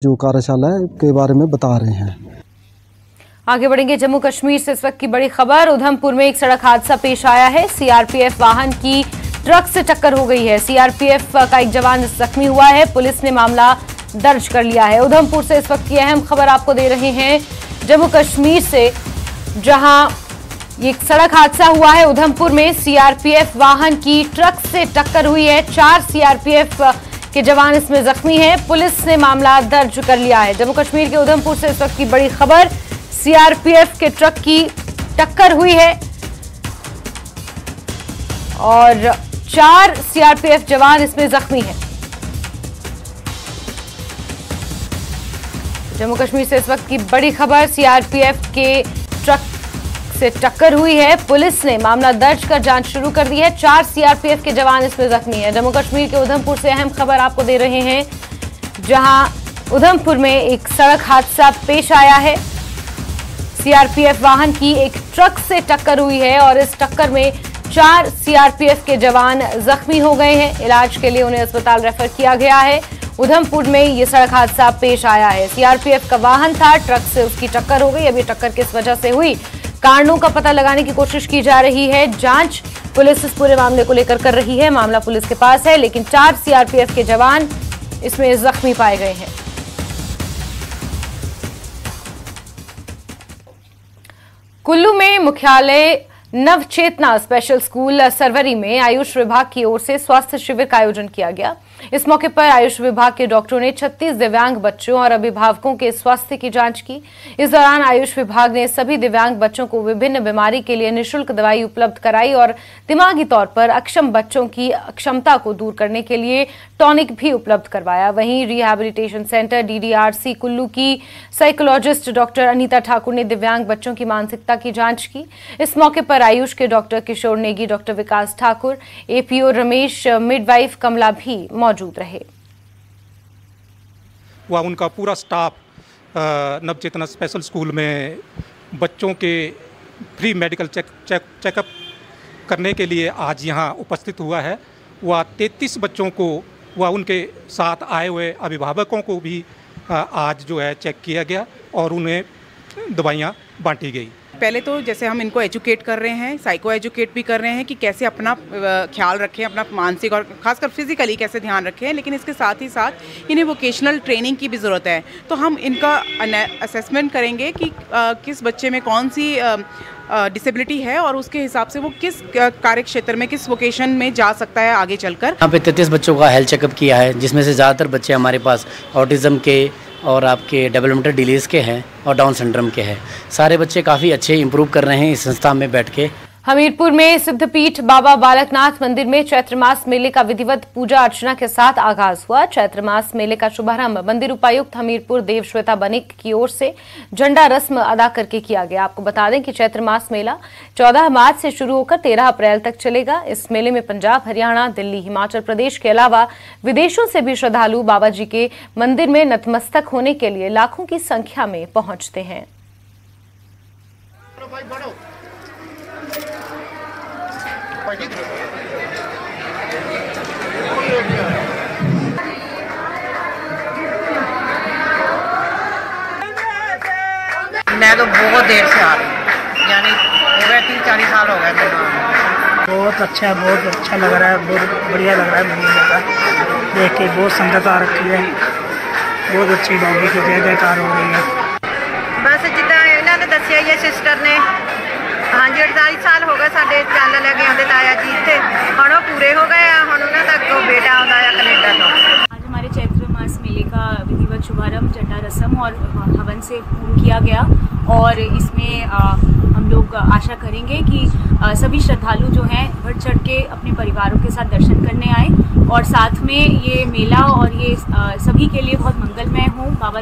जो कार्यशाला है के बारे में बता रहे हैं। आगे बढ़ेंगे। जम्मू कश्मीर से इस वक्त की बड़ी खबर। उधमपुर में एक सड़क हादसा पेश आया है। सीआरपीएफ वाहन की ट्रक से टक्कर हो गई है। सीआरपीएफ का एक जवान जख्मी हुआ है। पुलिस ने मामला दर्ज कर लिया है। उधमपुर से इस वक्त की अहम खबर आपको दे रहे हैं जम्मू कश्मीर से, जहां एक सड़क हादसा हुआ है। उधमपुर में सीआरपीएफ वाहन की ट्रक से टक्कर हुई है। 4 सीआरपीएफ के जवान इसमें जख्मी हैं। पुलिस ने मामला दर्ज कर लिया है। जम्मू कश्मीर के उधमपुर से इस वक्त की बड़ी खबर। सीआरपीएफ के ट्रक की टक्कर हुई है और 4 सीआरपीएफ जवान इसमें जख्मी हैं। जम्मू कश्मीर से इस वक्त की बड़ी खबर। सीआरपीएफ के ट्रक से टक्कर हुई है। पुलिस ने मामला दर्ज कर जांच शुरू कर दी है। 4 सीआरपीएफ के जवान इसमें जख्मी हैं। जम्मू कश्मीर के उधमपुर से अहम खबर आपको दे रहे हैं, जहां उधमपुर में एक सड़क हादसा पेश आया है। सीआरपीएफ वाहन की एक ट्रक से टक्कर हुई है और इस टक्कर में 4 सीआरपीएफ के जवान जख्मी हो गए हैं। इलाज के लिए उन्हें अस्पताल रेफर किया गया है। उधमपुर में यह सड़क हादसा पेश आया है। सीआरपीएफ का वाहन था, ट्रक से उसकी टक्कर हो गई। अभी टक्कर किस वजह से हुई, कारणों का पता लगाने की कोशिश की जा रही है। जांच पुलिस इस पूरे मामले को लेकर कर रही है। मामला पुलिस के पास है, लेकिन 4 सीआरपीएफ के जवान इसमें जख्मी पाए गए हैं। कुल्लू में मुख्यालय नवचेतना स्पेशल स्कूल सरवरी में आयुष विभाग की ओर से स्वास्थ्य शिविर का आयोजन किया गया। इस मौके पर आयुष विभाग के डॉक्टरों ने 36 दिव्यांग बच्चों और अभिभावकों के स्वास्थ्य की जांच की। इस दौरान आयुष विभाग ने सभी दिव्यांग बच्चों को विभिन्न बीमारी के लिए निःशुल्क दवाई उपलब्ध कराई और दिमागी तौर पर अक्षम बच्चों की अक्षमता को दूर करने के लिए टॉनिक भी उपलब्ध करवाया। वहीं रिहैबिलिटेशन सेंटर DDRC कुल्लू की साइकोलॉजिस्ट डॉक्टर अनीता ठाकुर ने दिव्यांग बच्चों की मानसिकता की जांच की। इस मौके पर आयुष के डॉक्टर किशोर नेगी, डॉक्टर विकास ठाकुर, APO रमेश, मिडवाइफ कमला भी मौजूद रहे। वह उनका पूरा स्टाफ नवचेतना स्पेशल स्कूल में बच्चों के फ्री मेडिकल चेकअप करने के लिए आज यहाँ उपस्थित हुआ है। वह 33 बच्चों को व उनके साथ आए हुए अभिभावकों को भी आज जो है चेक किया गया और उन्हें दवाइयाँ बांटी गई। पहले तो जैसे हम इनको एजुकेट कर रहे हैं, साइको एजुकेट भी कर रहे हैं कि कैसे अपना ख्याल रखें, अपना मानसिक और खासकर फिजिकली कैसे ध्यान रखें, लेकिन इसके साथ ही साथ इन्हें वोकेशनल ट्रेनिंग की भी ज़रूरत है। तो हम इनका असेसमेंट करेंगे कि किस बच्चे में कौन सी डिसेबिलिटी है और उसके हिसाब से वो किस कार्य क्षेत्र में, किस वोकेशन में जा सकता है आगे चलकर। यहाँ पे 33 बच्चों का हेल्थ चेकअप किया है, जिसमें से ज़्यादातर बच्चे हमारे पास ऑटिज़म के और आपके डेवलपमेंटल डिलेज के हैं और डाउन सिंड्रोम के हैं। सारे बच्चे काफ़ी अच्छे इंप्रूव कर रहे हैं इस संस्था में बैठ के। हमीरपुर में सिद्धपीठ बाबा बालकनाथ मंदिर में चैत्र मास मेले का विधिवत पूजा अर्चना के साथ आगाज हुआ। चैत्र मास मेले का शुभारंभ मंदिर उपायुक्त हमीरपुर देवश्वेता बनिक की ओर से झंडा रस्म अदा करके किया गया। आपको बता दें कि चैत्र मास मेला 14 मार्च से शुरू होकर 13 अप्रैल तक चलेगा। इस मेले में पंजाब, हरियाणा, दिल्ली, हिमाचल प्रदेश के अलावा विदेशों से भी श्रद्धालु बाबा जी के मंदिर में नतमस्तक होने के लिए लाखों की संख्या में पहुंचते हैं। मैं तो बहुत देर से आ रही हूँ, यानी हो गए 30-40 साल हो गए मेरे। बहुत अच्छा लग रहा है, बहुत बढ़िया लग रहा है। मेले का देख के बहुत संगत आ रखी है, बहुत अच्छी बाबी की जय जयकार हो रही है। बस जिदा इन्होंने दसिया ही सिस्टर ने, हाँ जी 48 साल हो गए साढ़े चल लगे आते ताया जी इतने, हम वो पूरे हो गए। हम उन्होंने अगों बेटा आता है कनेडा तो। आज हमारे चैत्र मास मेले का विधिवत शुभारंभ झंडा रस्म और हवन से पूर्ण किया गया और इसमें हम लोग आशा करेंगे कि सभी श्रद्धालु जो हैं बढ़ चढ़ के अपने परिवारों के साथ दर्शन करने आए और साथ में ये मेला और ये सभी के लिए बहुत मंगलमय हो। बाबा